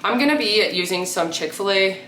I'm gonna be using some Chick-fil-A.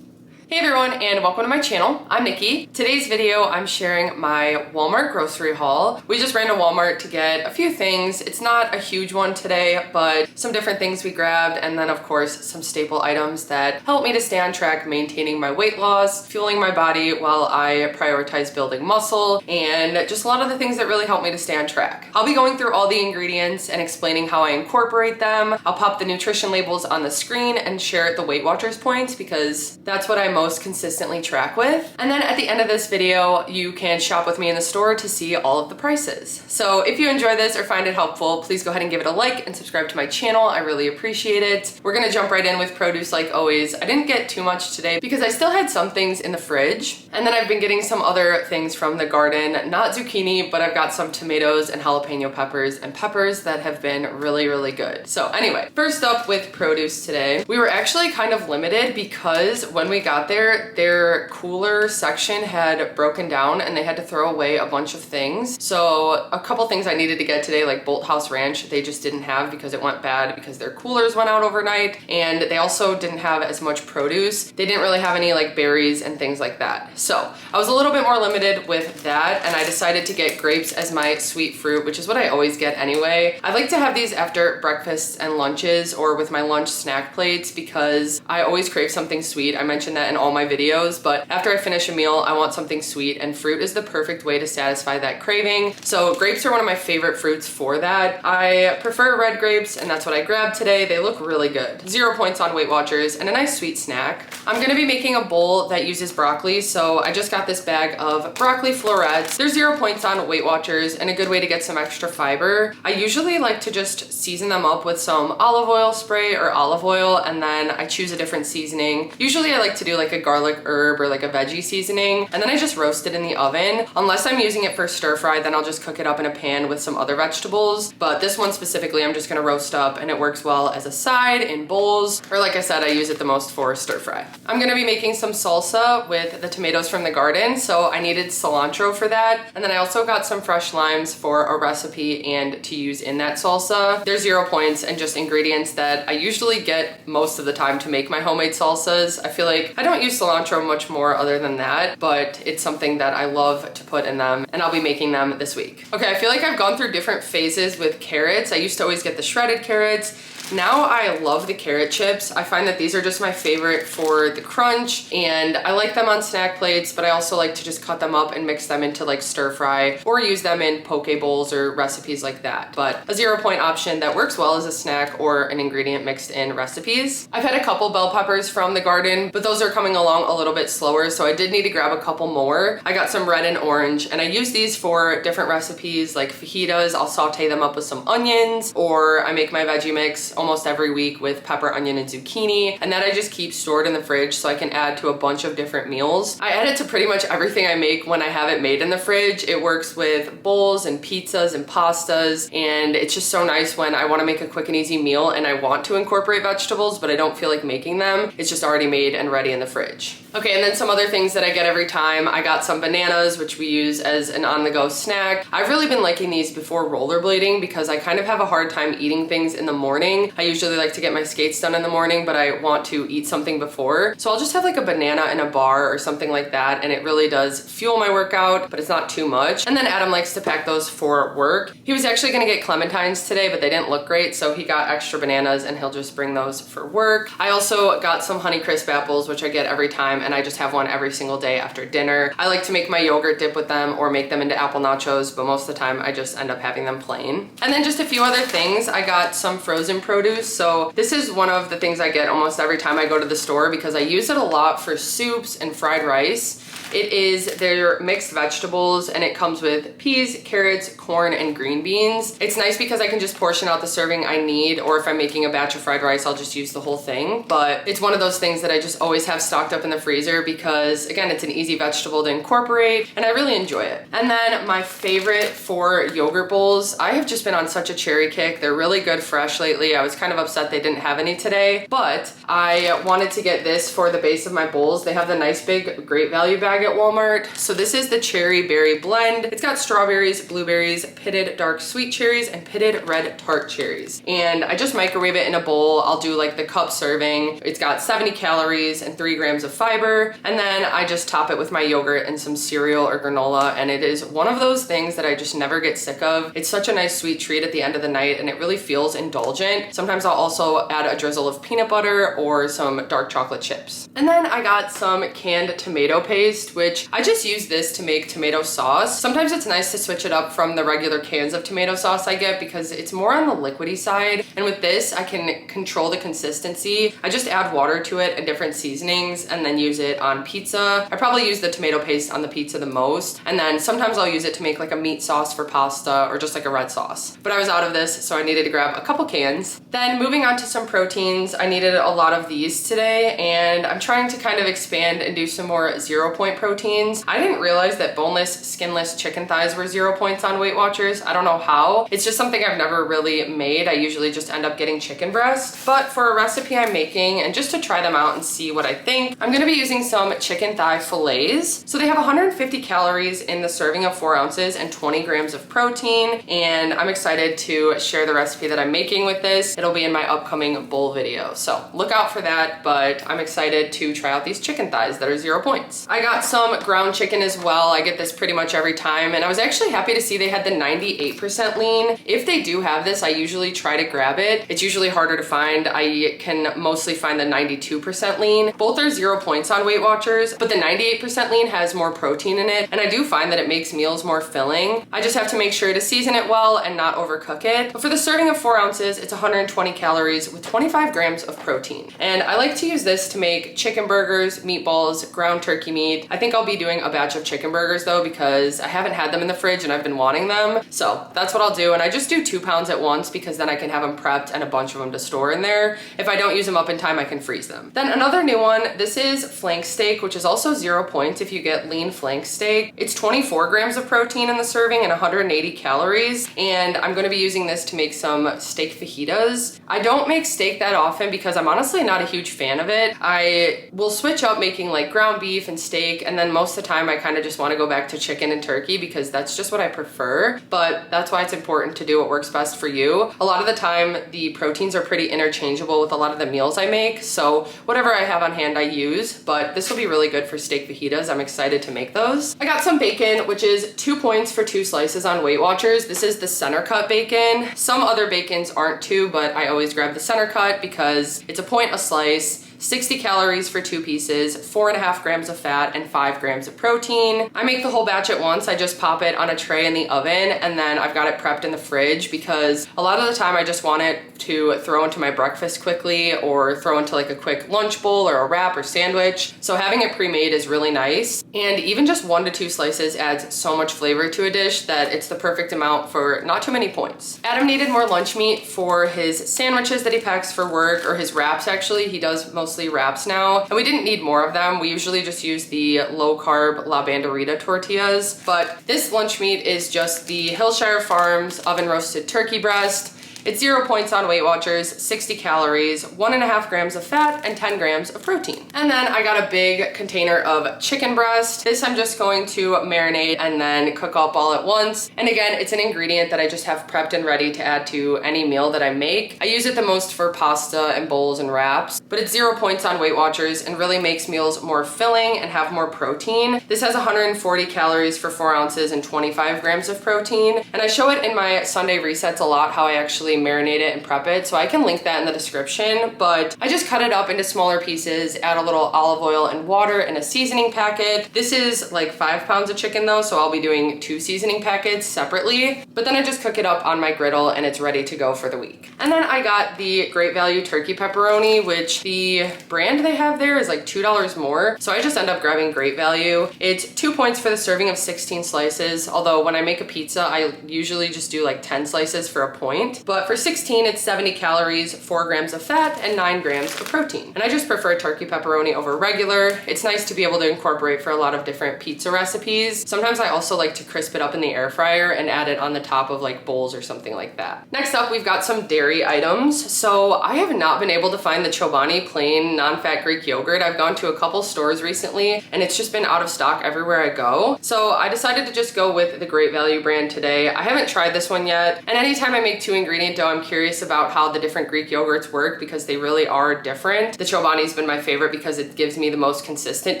Hey everyone, and welcome to my channel. I'm Nikki. Today's video, I'm sharing my Walmart grocery haul. We just ran to Walmart to get a few things. It's not a huge one today, but some different things we grabbed, and then of course, some staple items that help me to stay on track maintaining my weight loss, fueling my body while I prioritize building muscle, and just a lot of the things that really help me to stay on track. I'll be going through all the ingredients and explaining how I incorporate them. I'll pop the nutrition labels on the screen and share the WeightWatchers points because that's what I most consistently track with. And then at the end of this video, you can shop with me in the store to see all of the prices. So if you enjoy this or find it helpful, please go ahead and give it a like and subscribe to my channel. I really appreciate it. We're gonna jump right in with produce like always. I didn't get too much today because I still had some things in the fridge. And then I've been getting some other things from the garden, not zucchini, but I've got some tomatoes and jalapeno peppers and peppers that have been really, really good. So anyway, first up with produce today, we were actually kind of limited because when we got there, their cooler section had broken down and they had to throw away a bunch of things. So a couple things I needed to get today, like Bolt House Ranch, they just didn't have because it went bad because their coolers went out overnight, and they also didn't have as much produce. They didn't really have any like berries and things like that. So I was a little bit more limited with that, and I decided to get grapes as my sweet fruit, which is what I always get anyway. I like to have these after breakfasts and lunches or with my lunch snack plates because I always crave something sweet. I mentioned that in all my videos, but after I finish a meal, I want something sweet, and fruit is the perfect way to satisfy that craving. So grapes are one of my favorite fruits for that. I prefer red grapes, and that's what I grabbed today. They look really good. 0 points on WeightWatchers, and a nice sweet snack. I'm gonna be making a bowl that uses broccoli, so I just got this bag of broccoli florets. They're 0 points on WeightWatchers, and a good way to get some extra fiber. I usually like to just season them up with some olive oil spray or olive oil, and then I choose a different seasoning. Usually I like to do like a garlic herb or like a veggie seasoning, and then I just roast it in the oven. Unless I'm using it for stir fry, then I'll just cook it up in a pan with some other vegetables. But this one specifically, I'm just gonna roast up, and it works well as a side in bowls, or like I said, I use it the most for stir fry. I'm gonna be making some salsa with the tomatoes from the garden, so I needed cilantro for that. And then I also got some fresh limes for a recipe and to use in that salsa. They're 0 points and just ingredients that I usually get most of the time to make my homemade salsas. I feel like I don't use cilantro much more other than that, but it's something that I love to put in them, and I'll be making them this week. Okay, I feel like I've gone through different phases with carrots. I used to always get the shredded carrots. Now I love the carrot chips. I find that these are just my favorite for the crunch, and I like them on snack plates, but I also like to just cut them up and mix them into like stir fry or use them in poke bowls or recipes like that. But a 0 point option that works well as a snack or an ingredient mixed in recipes. I've had a couple bell peppers from the garden, but those are coming along a little bit slower, so I did need to grab a couple more. I got some red and orange, and I use these for different recipes like fajitas. I'll saute them up with some onions, or I make my veggie mix almost every week with pepper, onion, and zucchini, and that I just keep stored in the fridge so I can add to a bunch of different meals. I add it to pretty much everything I make when I have it made in the fridge. It works with bowls and pizzas and pastas, and it's just so nice when I want to make a quick and easy meal and I want to incorporate vegetables, but I don't feel like making them. It's just already made and ready in the fridge. Okay, and then some other things that I get every time. I got some bananas, which we use as an on-the-go snack. I've really been liking these before rollerblading because I kind of have a hard time eating things in the morning. I usually like to get my skates done in the morning, but I want to eat something before. So I'll just have like a banana in a bar or something like that, and it really does fuel my workout, but it's not too much. And then Adam likes to pack those for work. He was actually gonna get clementines today, but they didn't look great, so he got extra bananas and he'll just bring those for work. I also got some Honeycrisp apples, which I get every time, and I just have one every single day after dinner. I like to make my yogurt dip with them or make them into apple nachos, but most of the time I just end up having them plain. And then just a few other things. I got some frozen produce. So this is one of the things I get almost every time I go to the store because I use it a lot for soups and fried rice. It is their mixed vegetables, and it comes with peas, carrots, corn, and green beans. It's nice because I can just portion out the serving I need, or if I'm making a batch of fried rice, I'll just use the whole thing. But it's one of those things that I just always have stocked up in the freezer because, again, it's an easy vegetable to incorporate, and I really enjoy it. And then my favorite for yogurt bowls, I have just been on such a cherry kick. They're really good fresh lately. I was kind of upset they didn't have any today, but I wanted to get this for the base of my bowls. They have the nice big great value bag at Walmart. So this is the cherry berry blend. It's got strawberries, blueberries, pitted dark sweet cherries, and pitted red tart cherries. And I just microwave it in a bowl. I'll do like the cup serving. It's got 70 calories and 3 grams of fiber. And then I just top it with my yogurt and some cereal or granola. And it is one of those things that I just never get sick of. It's such a nice sweet treat at the end of the night, and it really feels indulgent. Sometimes I'll also add a drizzle of peanut butter or some dark chocolate chips. And then I got some canned tomato paste, which I just use this to make tomato sauce. Sometimes it's nice to switch it up from the regular cans of tomato sauce I get because it's more on the liquidy side. And with this, I can control the consistency. I just add water to it and different seasonings and then use it on pizza. I probably use the tomato paste on the pizza the most. And then sometimes I'll use it to make like a meat sauce for pasta or just like a red sauce. But I was out of this, so I needed to grab a couple cans. Then moving on to some proteins, I needed a lot of these today, and I'm trying to kind of expand and do some more 0 point proteins. I didn't realize that boneless, skinless chicken thighs were 0 points on WeightWatchers. I don't know how. It's just something I've never really made. I usually just end up getting chicken breast. But for a recipe I'm making, and just to try them out and see what I think, I'm gonna be using some chicken thigh fillets. So they have 150 calories in the serving of 4 ounces and 20 grams of protein. And I'm excited to share the recipe that I'm making with this. It'll be in my upcoming bowl video. So look out for that, but I'm excited to try out these chicken thighs that are 0 points. I got some ground chicken as well. I get this pretty much every time, and I was actually happy to see they had the 98% lean. If they do have this, I usually try to grab it. It's usually harder to find. I can mostly find the 92% lean. Both are 0 points on WeightWatchers, but the 98% lean has more protein in it, and I do find that it makes meals more filling. I just have to make sure to season it well and not overcook it. But for the serving of 4 ounces, it's 120 calories with 25 grams of protein. And I like to use this to make chicken burgers, meatballs, ground turkey meat. I think I'll be doing a batch of chicken burgers though, because I haven't had them in the fridge and I've been wanting them. So that's what I'll do. And I just do 2 pounds at once because then I can have them prepped and a bunch of them to store in there. If I don't use them up in time, I can freeze them. Then another new one, this is flank steak, which is also 0 points if you get lean flank steak. It's 24 grams of protein in the serving and 180 calories. And I'm gonna be using this to make some steak fajitas. I don't make steak that often because I'm honestly not a huge fan of it. I will switch up making like ground beef and steak, and then most of the time I kind of just want to go back to chicken and turkey because that's just what I prefer. But that's why it's important to do what works best for you. A lot of the time the proteins are pretty interchangeable with a lot of the meals I make, so whatever I have on hand I use, but this will be really good for steak fajitas. I'm excited to make those. I got some bacon, which is 2 points for 2 slices on WeightWatchers. This is the center cut bacon. Some other bacons aren't 2, but I always grab the center cut because it's a point a slice. 60 calories for 2 pieces, 4.5 grams of fat, and 5 grams of protein. I make the whole batch at once. I just pop it on a tray in the oven, and then I've got it prepped in the fridge because a lot of the time I just want it to throw into my breakfast quickly or throw into like a quick lunch bowl or a wrap or sandwich. So having it pre-made is really nice. And even just 1 to 2 slices adds so much flavor to a dish that it's the perfect amount for not too many points. Adam needed more lunch meat for his sandwiches that he packs for work, or his wraps actually. He does mostly wraps now, and we didn't need more of them. We usually just use the low carb La Banderita tortillas, but this lunch meat is just the Hillshire Farms oven roasted turkey breast. It's 0 points on WeightWatchers, 60 calories, 1.5 grams of fat, and 10 grams of protein. And then I got a big container of chicken breast. This I'm just going to marinate and then cook up all at once. And again, it's an ingredient that I just have prepped and ready to add to any meal that I make. I use it the most for pasta and bowls and wraps, but it's 0 points on WeightWatchers and really makes meals more filling and have more protein. This has 140 calories for 4 ounces and 25 grams of protein. And I show it in my Sunday resets a lot how I actually marinate it and prep it, so I can link that in the description. But I just cut it up into smaller pieces, add a little olive oil and water and a seasoning packet. This is like 5 pounds of chicken though, so I'll be doing 2 seasoning packets separately. But then I just cook it up on my griddle and it's ready to go for the week. And then I got the Great Value turkey pepperoni, which much. The brand they have there is like $2 more, so I just end up grabbing Great Value. It's 2 points for the serving of 16 slices, although when I make a pizza, I usually just do like 10 slices for a point. But for 16, it's 70 calories, 4 grams of fat, and 9 grams of protein. And I just prefer turkey pepperoni over regular. It's nice to be able to incorporate for a lot of different pizza recipes. Sometimes I also like to crisp it up in the air fryer and add it on the top of like bowls or something like that. Next up, we've got some dairy items. So I have not been able to find the Chobani plain non-fat Greek yogurt. I've gone to a couple stores recently and it's just been out of stock everywhere I go. So I decided to just go with the Great Value brand today. I haven't tried this one yet. And anytime I make 2-ingredient dough, I'm curious about how the different Greek yogurts work because they really are different. The Chobani's been my favorite because it gives me the most consistent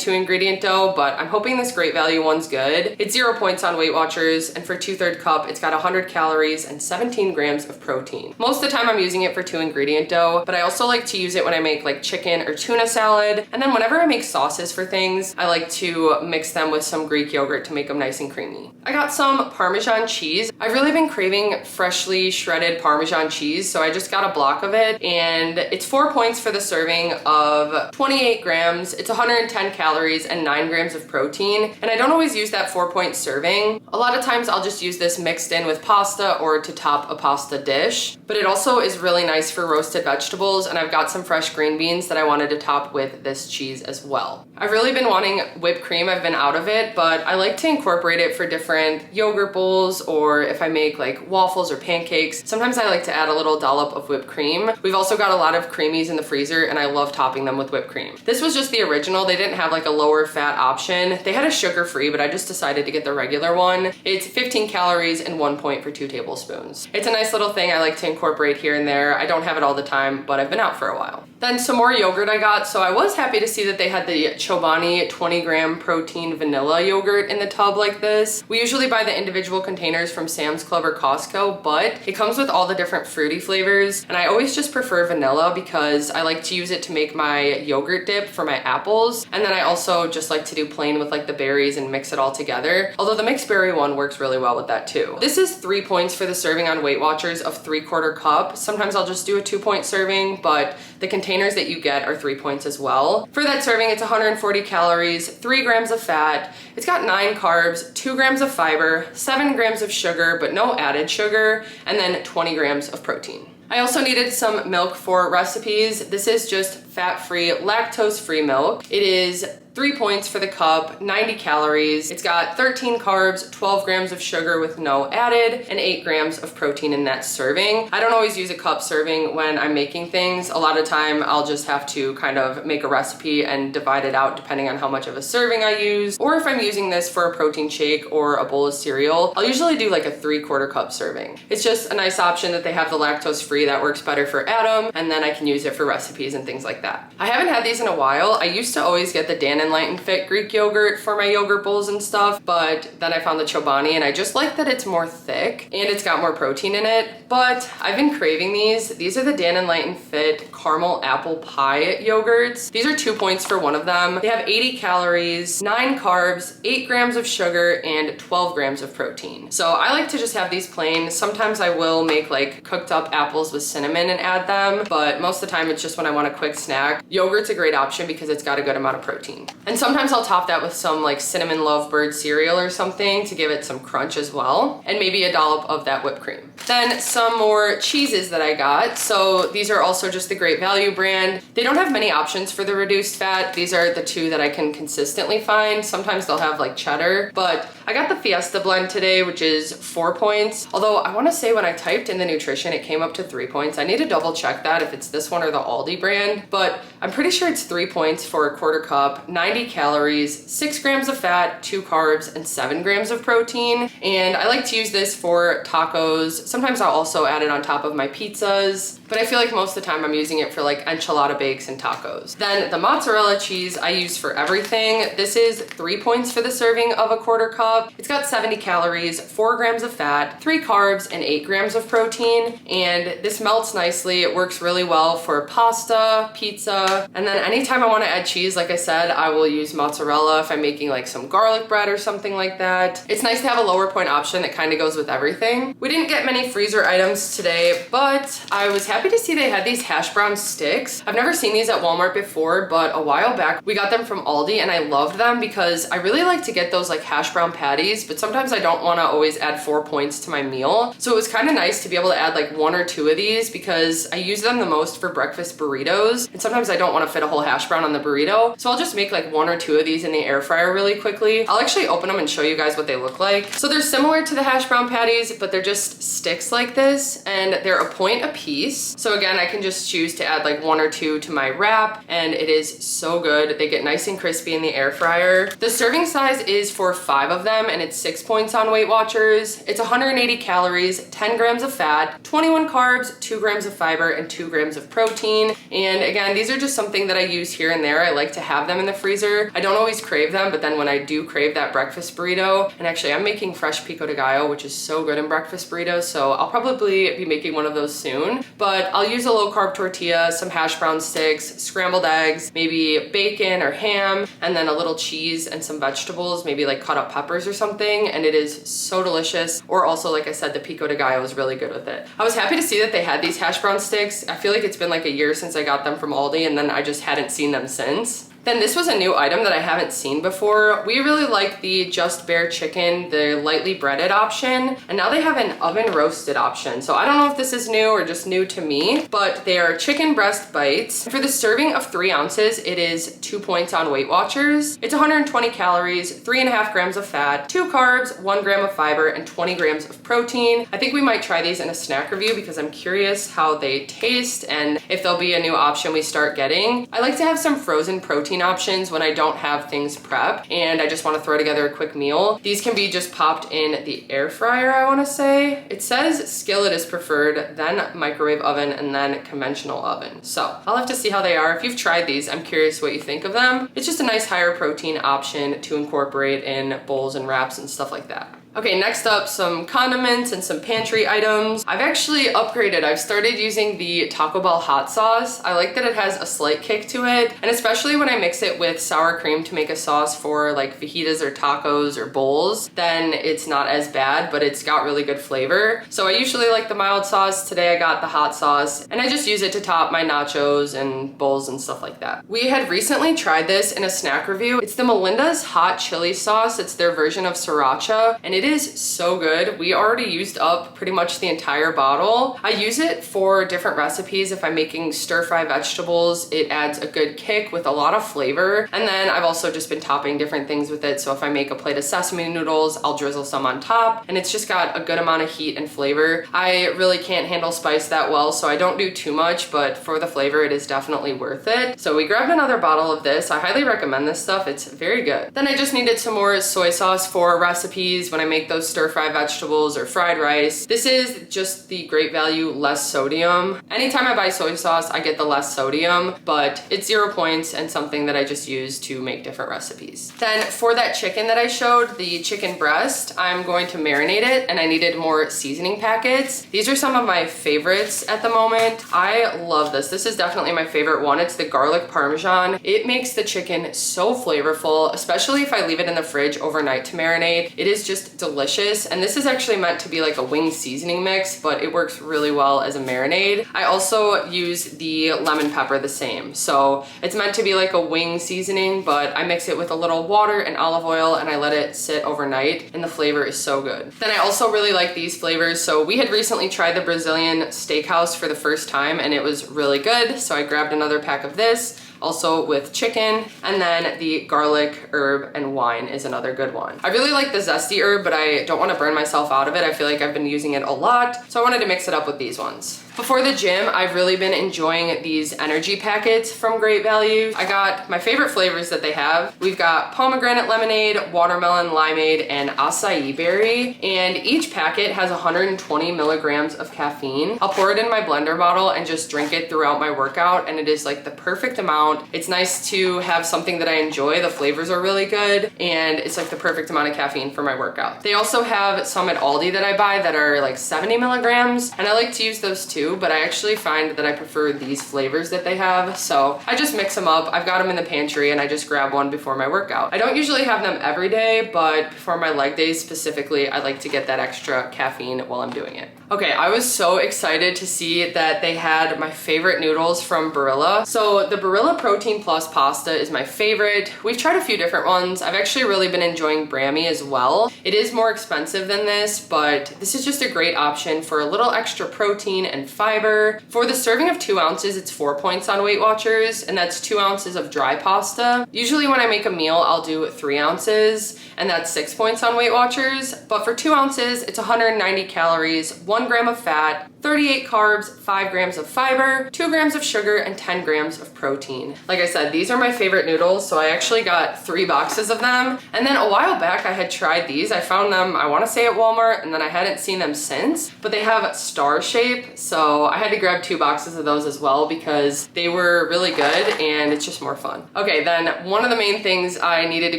2-ingredient dough, but I'm hoping this Great Value one's good. It's 0 points on WeightWatchers, and for 2/3 cup, it's got 100 calories and 17 grams of protein. Most of the time I'm using it for 2-ingredient dough, but I also like to use it when I make like chicken or tuna salad. And then whenever I make sauces for things, I like to mix them with some Greek yogurt to make them nice and creamy. I got some Parmesan cheese. I've really been craving freshly shredded Parmesan cheese, so I just got a block of it, and it's 4 points for the serving of 28 grams. It's 110 calories and 9 grams of protein, and I don't always use that 4-point serving. A lot of times I'll just use this mixed in with pasta or to top a pasta dish, but it also is really nice for roasted vegetables, and I've got some fresh green beans that I wanted to top with this cheese as well. I've really been wanting whipped cream. I've been out of it, but I like to incorporate it for different yogurt bowls, or if I make like waffles or pancakes, sometimes I like to add a little dollop of whipped cream. We've also got a lot of creamies in the freezer, and I love topping them with whipped cream. This was just the original. They didn't have like a lower fat option. They had a sugar-free, but I just decided to get the regular one. It's 15 calories and 1 point for 2 tablespoons. It's a nice little thing I like to incorporate here and there. I don't have it all the time, but I've been out for a while. Then some more yogurt I got. So I was happy to see that they had the Chobani 20-gram protein vanilla yogurt in the tub like this. We usually buy the individual containers from Sam's Club or Costco, but it comes with all the different fruity flavors, and I always just prefer vanilla because I like to use it to make my yogurt dip for my apples, and then I also just like to do plain with like the berries and mix it all together, although the mixed berry one works really well with that too. This is 3 points for the serving on WeightWatchers of 3/4 cup. Sometimes I'll just do a 2-point serving, but the containers that you get are 3 points as well. For that serving, it's 140 calories, 3 grams of fat. It's got 9 carbs, 2 grams of fiber, 7 grams of sugar, but no added sugar, and then 20 grams of protein. I also needed some milk for recipes. This is just fat-free, lactose-free milk. It is 3 points for the cup, 90 calories. It's got 13 carbs, 12 grams of sugar with no added, and 8 grams of protein in that serving. I don't always use a cup serving when I'm making things. A lot of time I'll just have to kind of make a recipe and divide it out depending on how much of a serving I use. Or if I'm using this for a protein shake or a bowl of cereal, I'll usually do like a 3/4 cup serving. It's just a nice option that they have the lactose-free that works better for Adam, and then I can use it for recipes and things like that. I haven't had these in a while. I used to always get the Dan and Light and Fit Greek yogurt for my yogurt bowls and stuff, but then I found the Chobani, and I just like that it's more thick and it's got more protein in it. But I've been craving these. These are the Dan and Light and Fit caramel apple pie yogurts. These are 2 points for one of them. They have 80 calories, 9 carbs, 8 grams of sugar, and 12 grams of protein. So I like to just have these plain. Sometimes I will make like cooked up apples with cinnamon and add them, but most of the time it's just when I want a quick snack. Yogurt's a great option because it's got a good amount of protein. And sometimes I'll top that with some like cinnamon lovebird cereal or something to give it some crunch as well, and maybe a dollop of that whipped cream. Then some more cheeses that I got. So these are also just the Great Value brand. They don't have many options for the reduced fat. These are the two that I can consistently find. Sometimes they'll have like cheddar, but I got the Fiesta blend today, which is 4 points. Although I want to say when I typed in the nutrition, it came up to 3 points. I need to double check that if it's this one or the Aldi brand, but I'm pretty sure it's 3 points for a 1/4 cup, 90 calories, 6 grams of fat, 2 carbs, and 7 grams of protein. And I like to use this for tacos. Sometimes I'll also add it on top of my pizzas, but I feel like most of the time I'm using it for like enchilada bakes and tacos. Then the mozzarella cheese I use for everything. This is 3 points for the serving of a 1/4 cup. It's got 70 calories, 4 grams of fat, 3 carbs, and 8 grams of protein. And this melts nicely. It works really well for pasta, pizza, tortilla. And then anytime I want to add cheese, like I said, I will use mozzarella if I'm making like some garlic bread or something like that. It's nice to have a lower point option that kind of goes with everything. We didn't get many freezer items today, but I was happy to see they had these hash brown sticks. I've never seen these at Walmart before, but a while back we got them from Aldi and I loved them because I really like to get those like hash brown patties, but sometimes I don't want to always add 4 points to my meal. So it was kind of nice to be able to add like 1 or 2 of these because I use them the most for breakfast burritos. And sometimes I don't want to fit a whole hash brown on the burrito. So I'll just make like 1 or 2 of these in the air fryer really quickly. I'll actually open them and show you guys what they look like. So they're similar to the hash brown patties, but they're just sticks like this and they're a point a piece. So again, I can just choose to add like 1 or 2 to my wrap and it is so good. They get nice and crispy in the air fryer. The serving size is for 5 of them and it's 6 points on WeightWatchers. It's 180 calories, 10 grams of fat, 21 carbs, 2 grams of fiber, and 2 grams of protein. And again, these are just something that I use here and there. I like to have them in the freezer. I don't always crave them, but then when I do crave that breakfast burrito, and actually I'm making fresh pico de gallo, which is so good in breakfast burritos, so I'll probably be making one of those soon. But I'll use a low carb tortilla, some hash brown sticks, scrambled eggs, maybe bacon or ham, and then a little cheese and some vegetables, maybe like cut up peppers or something, and it is so delicious. Or also, like I said, the pico de gallo is really good with it. I was happy to see that they had these hash brown sticks. I feel like it's been like a year since I got them from Aldi and then I just hadn't seen them since. Then this was a new item that I haven't seen before. We really like the Just Bare chicken, the lightly breaded option, and now they have an oven roasted option. So I don't know if this is new or just new to me, but they are chicken breast bites. For the serving of 3 ounces, it is 2 points on WeightWatchers. It's 120 calories, 3.5 grams of fat, 2 carbs, 1 gram of fiber, and 20 grams of protein. I think we might try these in a snack review because I'm curious how they taste and if there'll be a new option we start getting. I like to have some frozen protein options when I don't have things prepped and I just want to throw together a quick meal. These can be just popped in the air fryer, I want to say. It says skillet is preferred, then microwave oven, and then conventional oven. So I'll have to see how they are. If you've tried these, I'm curious what you think of them. It's just a nice higher protein option to incorporate in bowls and wraps and stuff like that. Okay, next up, some condiments and some pantry items. I've actually upgraded. I've started using the Taco Bell hot sauce. I like that it has a slight kick to it, and especially when I mix it with sour cream to make a sauce for like fajitas or tacos or bowls, then it's not as bad, but it's got really good flavor. So I usually like the mild sauce. Today I got the hot sauce, and I just use it to top my nachos and bowls and stuff like that. We had recently tried this in a snack review. It's the Melinda's hot chili sauce. It's their version of sriracha, and it is so good. We already used up pretty much the entire bottle. I use it for different recipes. If I'm making stir-fry vegetables, it adds a good kick with a lot of flavor. And then I've also just been topping different things with it. So if I make a plate of sesame noodles, I'll drizzle some on top, and it's just got a good amount of heat and flavor. I really can't handle spice that well, so I don't do too much, but for the flavor, it is definitely worth it. So we grabbed another bottle of this. I highly recommend this stuff. It's very good. Then I just needed some more soy sauce for recipes when I make those stir-fry vegetables or fried rice. This is just the great value, less sodium. Anytime I buy soy sauce, I get the less sodium, but it's 0 points and something that I just use to make different recipes. Then for that chicken that I showed, the chicken breast, I'm going to marinate it, and I needed more seasoning packets. These are some of my favorites at the moment. I love this. This is definitely my favorite one. It's the garlic parmesan. It makes the chicken so flavorful, especially if I leave it in the fridge overnight to marinate. It is just delicious, and this is actually meant to be like a wing seasoning mix, but it works really well as a marinade. I also use the lemon pepper the same, so it's meant to be like a wing seasoning, but I mix it with a little water and olive oil and I let it sit overnight, and the flavor is so good. Then I also really like these flavors. So we had recently tried the Brazilian steakhouse for the first time and it was really good, so I grabbed another pack of this, also with chicken. And then the garlic, herb, and wine is another good one. I really like the zesty herb, but I don't want to burn myself out of it. I feel like I've been using it a lot, so I wanted to mix it up with these ones. Before the gym, I've really been enjoying these energy packets from Great Value. I got my favorite flavors that they have. We've got pomegranate lemonade, watermelon limeade, and acai berry, and each packet has 120 milligrams of caffeine. I'll pour it in my blender bottle and just drink it throughout my workout, and it is like the perfect amount. It's nice to have something that I enjoy. The flavors are really good, and it's like the perfect amount of caffeine for my workout. They also have some at Aldi that I buy that are like 70 milligrams, and I like to use those too. too, but I actually find that I prefer these flavors that they have. So I just mix them up. I've got them in the pantry and I just grab one before my workout. I don't usually have them every day, but before my leg days specifically, I like to get that extra caffeine while I'm doing it. Okay, I was so excited to see that they had my favorite noodles from Barilla. So the Barilla Protein Plus pasta is my favorite. We've tried a few different ones. I've actually really been enjoying Brammy as well. It is more expensive than this, but this is just a great option for a little extra protein and fiber. For the serving of 2 ounces, it's 4 points on WeightWatchers, and that's 2 ounces of dry pasta. Usually when I make a meal, I'll do 3 ounces, and that's 6 points on WeightWatchers. But for 2 ounces, it's 190 calories, 1 gram of fat, 38 carbs, 5 grams of fiber, 2 grams of sugar, and 10 grams of protein. Like I said, these are my favorite noodles, so I actually got 3 boxes of them. And then a while back, I had tried these. I found them, I want to say at Walmart, and then I hadn't seen them since, but they have star shape, so I had to grab 2 boxes of those as well because they were really good and it's just more fun. Okay, then one of the main things I needed to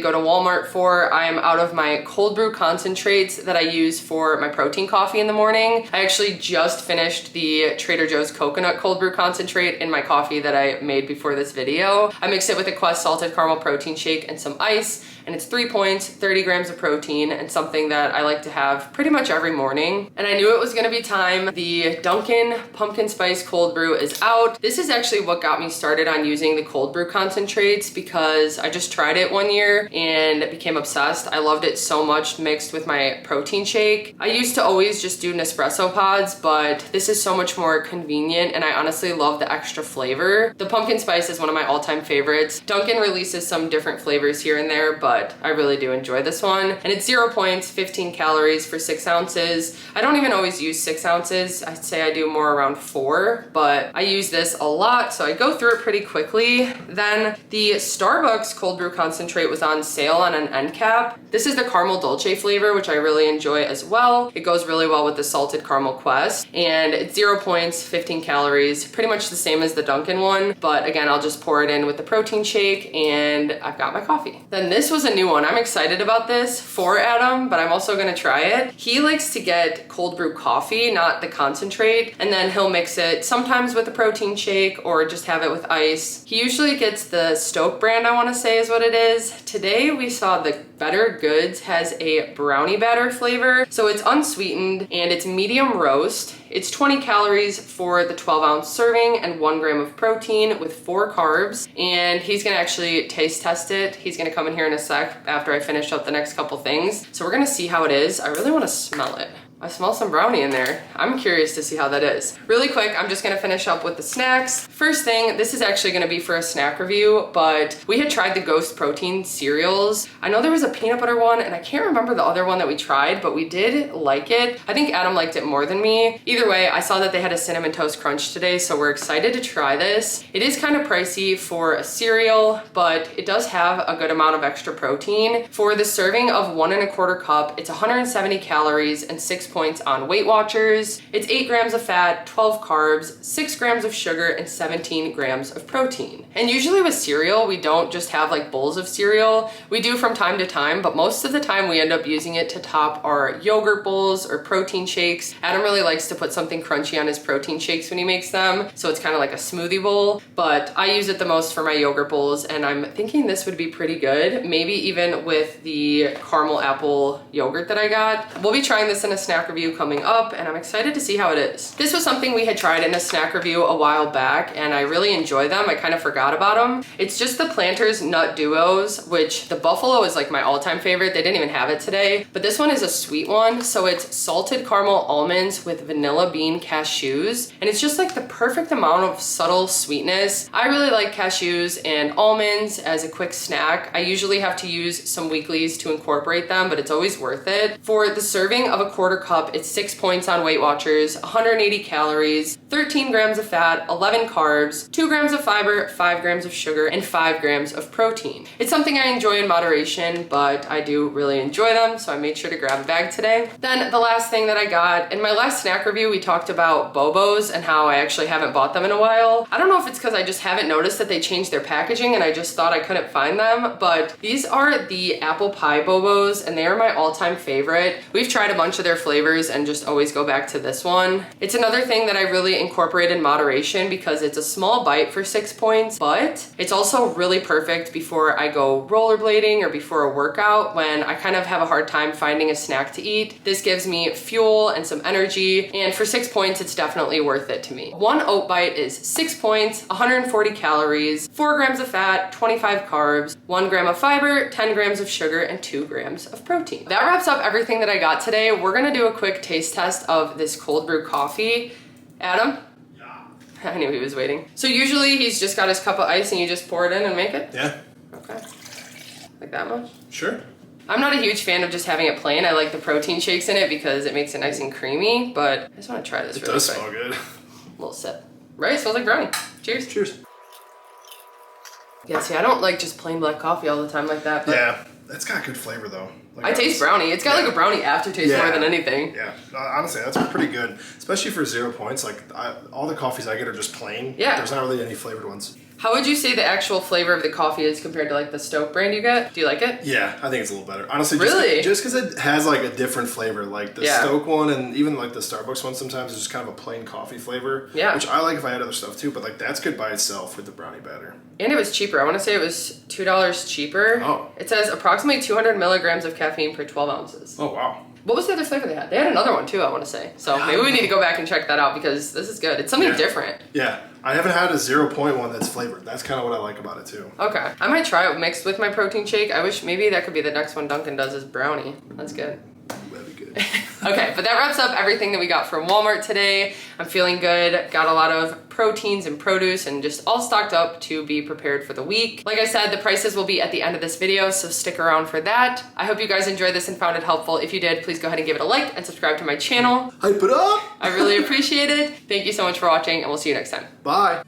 go to Walmart for, I am out of my cold brew concentrates that I use for my protein coffee in the morning. I actually just finished the Trader Joe's coconut cold brew concentrate in my coffee that I made before this video. I mix it with a Quest salted caramel protein shake and some ice, and it's 3 points, 30 grams of protein, and something that I like to have pretty much every morning. And I knew it was gonna be time. The Dunkin' pumpkin spice cold brew is out. This is actually what got me started on using the cold brew concentrates because I just tried it one year and became obsessed. I loved it so much mixed with my protein shake. I used to always just do Nespresso pods, but this is so much more convenient and I honestly love the extra flavor. The pumpkin spice is one of my all-time favorites. Dunkin' releases some different flavors here and there, but I really do enjoy this one. And it's 0 points, 15 calories for 6 ounces. I don't even always use 6 ounces. I'd say I do more around 4, but I use this a lot, so I go through it pretty quickly. Then the Starbucks cold brew concentrate was on sale on an end cap. This is the caramel dolce flavor, which I really enjoy as well. It goes really well with the salted caramel Quest, and it's 0 points, 15 calories, pretty much the same as the Dunkin' one, but again, I'll just pour it in with the protein shake and I've got my coffee. Then this was a new one. I'm excited about this for Adam, but I'm also gonna try it. He likes to get cold brew coffee, not the concentrate, and then he'll mix it sometimes with a protein shake or just have it with ice. He usually gets the Stoke brand, I wanna say is what it is. Today we saw the Better Goods has a brownie batter flavor, so it's unsweetened and it's medium roast. It's 20 calories for the 12-ounce serving and 1 gram of protein with 4 carbs. And he's gonna actually taste test it. He's gonna come in here in a sec after I finish up the next couple things. So we're gonna see how it is. I really wanna smell it. I smell some brownie in there. I'm curious to see how that is. Really quick, I'm just gonna finish up with the snacks. First thing, this is actually gonna be for a snack review, but we had tried the Ghost Protein cereals. I know there was a peanut butter one, and I can't remember the other one that we tried, but we did like it. I think Adam liked it more than me. Either way, I saw that they had a Cinnamon Toast Crunch today, so we're excited to try this. It is kind of pricey for a cereal, but it does have a good amount of extra protein. For the serving of 1 1/4 cup, it's 170 calories and 6 points on WeightWatchers. It's 8 grams of fat, 12 carbs, 6 grams of sugar, and 17 grams of protein. And usually with cereal, we don't just have like bowls of cereal. We do from time to time, but most of the time we end up using it to top our yogurt bowls or protein shakes. Adam really likes to put something crunchy on his protein shakes when he makes them, so it's kind of like a smoothie bowl, but I use it the most for my yogurt bowls, and I'm thinking this would be pretty good, maybe even with the caramel apple yogurt that I got. We'll be trying this in a snack review coming up, and I'm excited to see how it is. This was something we had tried in a snack review a while back, and I really enjoy them. I kind of forgot about them. It's just the Planters Nut Duos, which the Buffalo is like my all-time favorite. They didn't even have it today, but this one is a sweet one. So it's salted caramel almonds with vanilla bean cashews, and it's just like the perfect amount of subtle sweetness. I really like cashews and almonds as a quick snack. I usually have to use some weeklies to incorporate them, but it's always worth it. For the serving of a 1/4 cup, it's 6 points on WeightWatchers, 180 calories, 13 grams of fat, 11 carbs, 2 grams of fiber, 5 grams of sugar, and 5 grams of protein. It's something I enjoy in moderation, but I do really enjoy them, so I made sure to grab a bag today. Then the last thing that I got, in my last snack review, we talked about Bobos and how I actually haven't bought them in a while. I don't know if it's because I just haven't noticed that they changed their packaging and I just thought I couldn't find them, but these are the apple pie Bobos and they are my all-time favorite. We've tried a bunch of their flavors flavors and just always go back to this one. It's another thing that I really incorporate in moderation because it's a small bite for 6 points, but it's also really perfect before I go rollerblading or before a workout when I kind of have a hard time finding a snack to eat. This gives me fuel and some energy, and for 6 points, it's definitely worth it to me. One oat bite is 6 points, 140 calories, 4 grams of fat, 25 carbs, 1 gram of fiber, 10 grams of sugar, and 2 grams of protein. That wraps up everything that I got today. We're gonna do a quick taste test of this cold brew coffee. Adam? Yeah. I knew he was waiting. So usually he's just got his cup of ice and you just pour it in and make it? Yeah. Okay. Like that much? Sure. I'm not a huge fan of just having it plain. I like the protein shakes in it because it makes it nice and creamy, but I just want to try this really quick. It does smell good. A little sip. Right? It smells like brownie. Cheers. Cheers. Yeah, see, I don't like just plain black coffee all the time like that. But yeah, it's got good flavor though. Like I taste brownie. It's got like a brownie aftertaste more than anything. Yeah, honestly, that's pretty good, especially for 0 points. Like all the coffees I get are just plain. Yeah. There's not really any flavored ones. How would you say the actual flavor of the coffee is compared to like the Stoke brand you get? Do you like it? Yeah, I think it's a little better. Honestly, really? just because it has like a different flavor. Like the Stoke one and even like the Starbucks one sometimes is just kind of a plain coffee flavor. Yeah. Which I like if I had other stuff too, but like that's good by itself with the brownie batter. And it was cheaper. I want to say it was $2 cheaper. Oh. It says approximately 200 milligrams of caffeine per 12 ounces. Oh, wow. What was the other flavor they had? They had another one too, I want to say. So maybe we need to go back and check that out because this is good. It's something different. Yeah. I haven't had a 0 point one that's flavored. That's kind of what I like about it too. Okay. I might try it mixed with my protein shake. I wish maybe that could be the next one Dunkin' does is brownie. That's good. That'd be good. Okay, but that wraps up everything that we got from Walmart today. I'm feeling good. Got a lot of proteins and produce and just all stocked up to be prepared for the week. Like I said, the prices will be at the end of this video, so stick around for that. I hope you guys enjoyed this and found it helpful. If you did, please go ahead and give it a like and subscribe to my channel. Hype it up! I really appreciate it. Thank you so much for watching, and we'll see you next time. Bye.